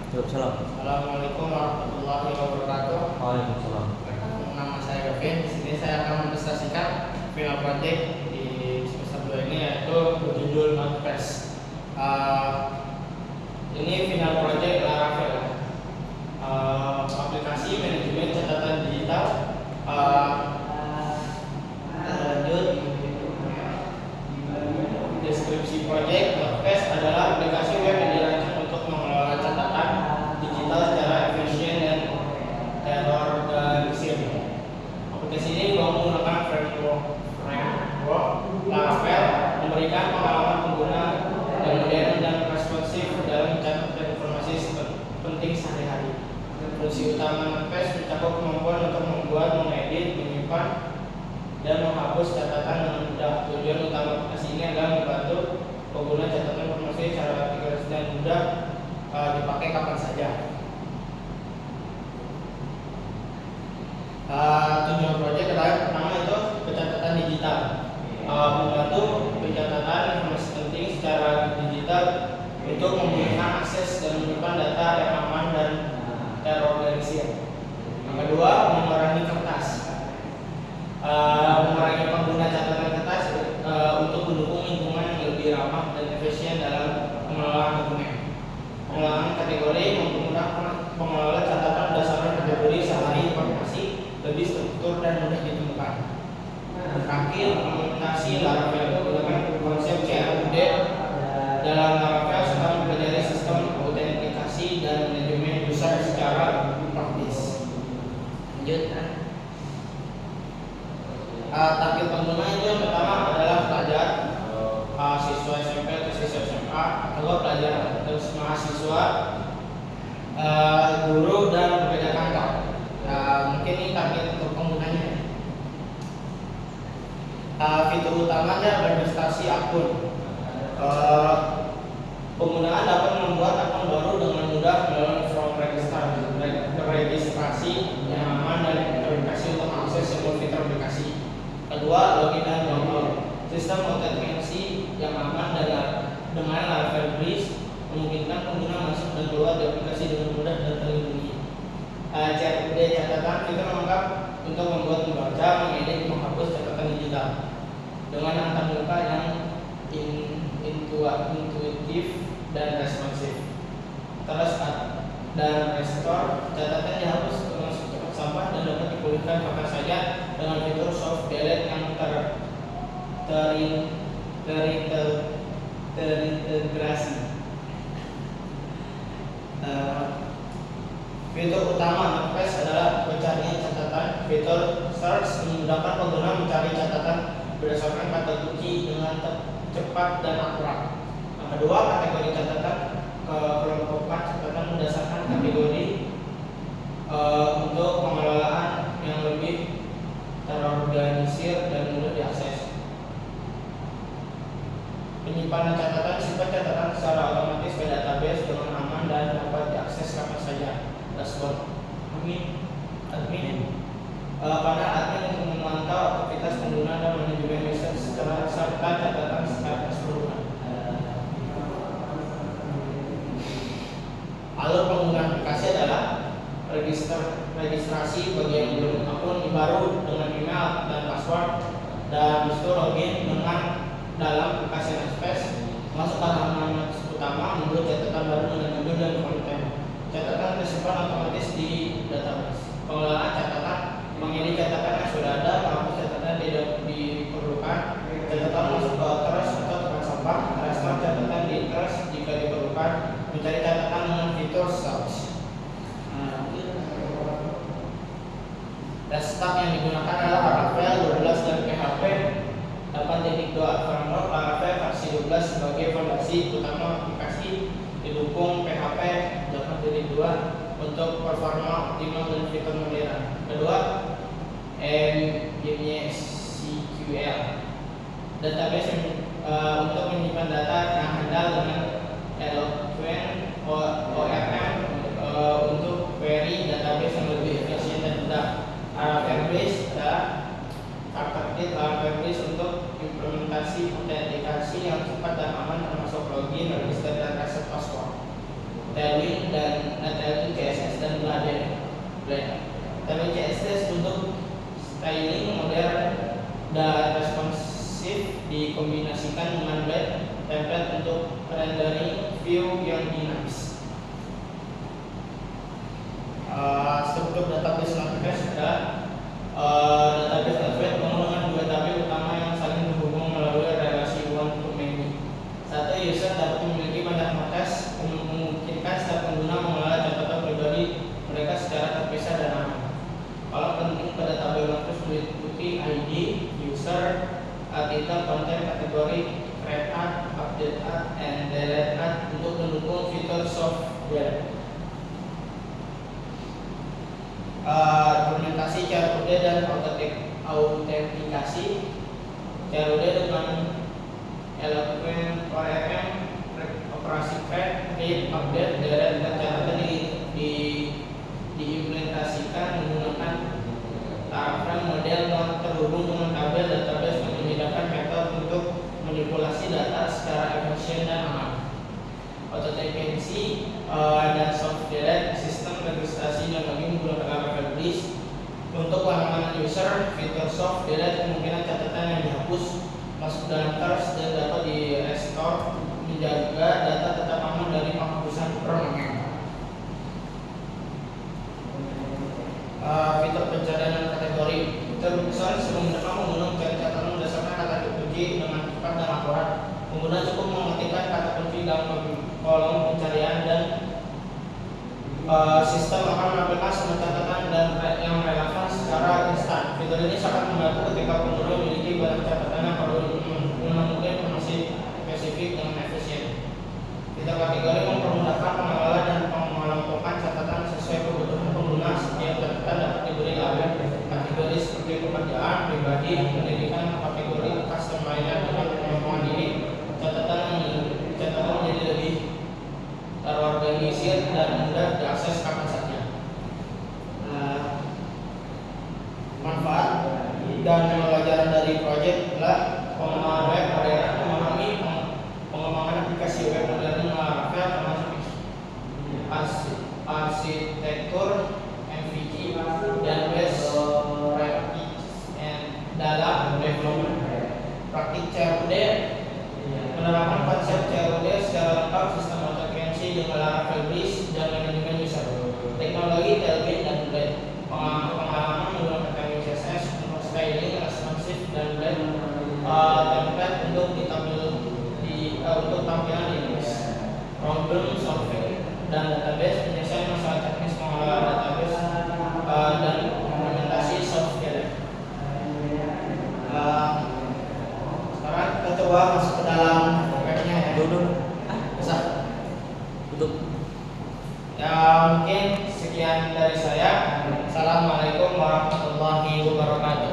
Waalaikumsalam. Assalamualaikum warahmatullahi wabarakatuh. Waalaikumsalam. Nama saya Kevin. Di sini saya akan mempresentasikan final project di semester 2 ini, yaitu berjudul Notepad. Ini final project Laravel, aplikasi manajemen catatan digital. Lanjut, deskripsi project. Notepad adalah aplikasi web yang dirancang untuk mengelola catatan digital secara efisien dan terorganisir. Aplikasi ini menggunakan framework Laravel, memberikan pengalaman pengguna yang modern dan responsif dalam mencatat informasi penting sehari-hari. Fungsi utama Notepad mencakup kemampuan untuk membuat, mengedit, menyimpan, dan menghapus catatan dengan mudah. Tujuan utama aplikasi ini adalah membantu pengguna catatan informasi secara ringkas dan mudah dipakai kapan saja. Tujuan proyek adalah pertama itu pencatatan digital, membantu pencatatan informasi penting secara digital untuk memudahkan akses dan menyimpan data yang aman dan terorganisir. Yang kedua, mengurangi kertas, mengurangi pengguna catatan kertas untuk mendukung lingkungan yang lebih ramah dan efisien dalam pengelolaan dokumen. Pengelolaan kategori memudahkan pengelola catatan berdasarkan kategori sehari informasi lebih struktur dan mudah ditemukan. Terakhir, implementasi Laravel menggunakan konsep CRUD dalam Laravel serta mempelajari sistem autentikasi dan manajemen user secara praktis. Lanjut. Target pengguna itu yang pertama adalah pelajar, siswa SMP atau siswa SMA, kedua pelajar terus mahasiswa, guru dan pekerja kantor. Mungkin ini target untuk penggunanya. Fitur utamanya registrasi akun. Penggunaan dapat membuat akun baru dengan mudah melalui form registrasi yang aman dan verifikasi untuk mengakses semua fitur aplikasi. Kedua, login dan download. Sistem autentikasi yang aman dengan Laravel Breeze memungkinkan pengguna masuk dan keluar dari aplikasi dengan mudah dan terlindungi. CRUD catatan fitur lengkap untuk membuat, membaca, mengedit, menghapus catatan digital dengan antarmuka yang intuitif dan responsif. Terus dan restore, catatan dihapus termasuk tempat sampah dan dapat dipulihkan kapan saja dengan fitur soft delete yang terintegrasi. Fitur utama Notepad adalah pencarian catatan. Fitur search memudahkan pengguna mencari catatan berdasarkan kata kunci dengan cepat dan akurat. Yang kedua, kategori catatan, kelompokan catatan berdasarkan kategori untuk pengelolaan yang lebih terorganisir dan mudah diakses. Penyimpanan catatan, simpan catatan secara otomatis ke database dengan aman dan dapat diakses kapan saja. Dashboard admin pada admin untuk memantau aktivitas pengguna dan manajemen user serta catatan secara keseluruhan. Alur penggunaan aplikasi adalah registrasi bagi yang belum akun baru dengan email dan password, dan itu login dengan dalam aplikasi Notepad, masuk ke halaman utama, membuat catatan baru dengan judul dan konten. Catatan tersimpan otomatis di database. Pengelolaan catatan, mengedit catatan yang sudah ada, menghapus catatan tidak diperlukan, catatan masuk ke trash atau tempat sampah, restore catatan di trash jika diperlukan, mencari catatan dengan fitur search. Desktop yang digunakan adalah Laravel 12 dan PHP 8.2. Framework Laravel versi 12 sebagai fondasi utama aplikasi, didukung PHP 8.2 untuk performa optimal dan fitur modern. Kedua, MySQL database untuk menyimpan data yang handal dengan eloquent ORM untuk query database yang lebih efisien dan mudah. Laravel Breeze Laravel Breeze untuk implementasi autentikasi yang cepat dan aman termasuk login, register dan reset password. Tailwind dan blend. Tapi CSS untuk styling modern dan responsif dikombinasikan dengan blend template untuk rendering view yang dinamis. Struktur database Node.js adalah database Node.js menggunakan dua tabel utama yang saling berhubung melalui relasi one to many. Satu, user dapat memiliki banyak markas, memungkinkan setiap pengguna mengelola catatan pribadi mereka secara terpisah dan aman. Kalau penting pada tabel Node.js meliputi ID, user, item, konten, kategori, create add, update add, and delete add untuk mendukung fitur software. Implementasi CRUD dan autentikasi. CRUD dengan Eloquent ORM, operasi create, read, update, delete, dan catatan diimplementasikan menggunakan taraf model non terhubung dengan tabel database yang menyediakan metode untuk manipulasi data secara efisien dan aman. Authentication dan soft delete, sistem registrasi dan login menggunakan Laravel Bliss. Untuk keamanan user, fitur soft delete kemungkinan catatan yang dihapus masuk dalam trash dan dapat di restore, menjaga data tetap aman dari penghapusan permanen. Fitur pencarian dan kategori. Fitur besar memudahkan pengguna mencari catatan berdasarkan kata kunci dengan cepat dan akurat. Pengguna cukup mengetikkan kata kunci dalam kolom pencarian dan sistem akan menampilkan semua catatan dan yang relevan secara instan. Fitur ini sangat membantu ketika pengguna memiliki banyak catatan yang perlu menemukan informasi spesifik dengan efisien. Fitur kategori mempermudahkan pengelola dan mengelompokkan catatan sesuai kebutuhan pengguna. Setiap catatan dapat diberi label kategori seperti pekerjaan, pribadi, pendidikan, kategori, custom lainnya. Dengan pengembangan ini, catatan menjadi lebih terorganisir dan mudah diakses kapan saja. Manfaat dan pelajaran dari proyek adalah pengembangan web modern, memahami pengembangan aplikasi web modern Laravel termasuk arsitektur MVC dan best practice dalam development. Praktik CRUD, penerapan konsep CRUD secara lengkap, sistem autentikasi dengan Laravel Bliss dan manajemen user. Teknologi tailgate dan blend, pengalaman menggunakan Tailgate CSS untuk styling responsif dan blend, template untuk untuk tampilan dinamis, problem solving dan database, penyelesaian masalah teknis pengelola database dan implementasi software. Sekarang kita coba masuk ke dalam webnya ya. Bisa? Duduk. Ya, mungkin sekian dari saya. Assalamualaikum warahmatullahi wabarakatuh.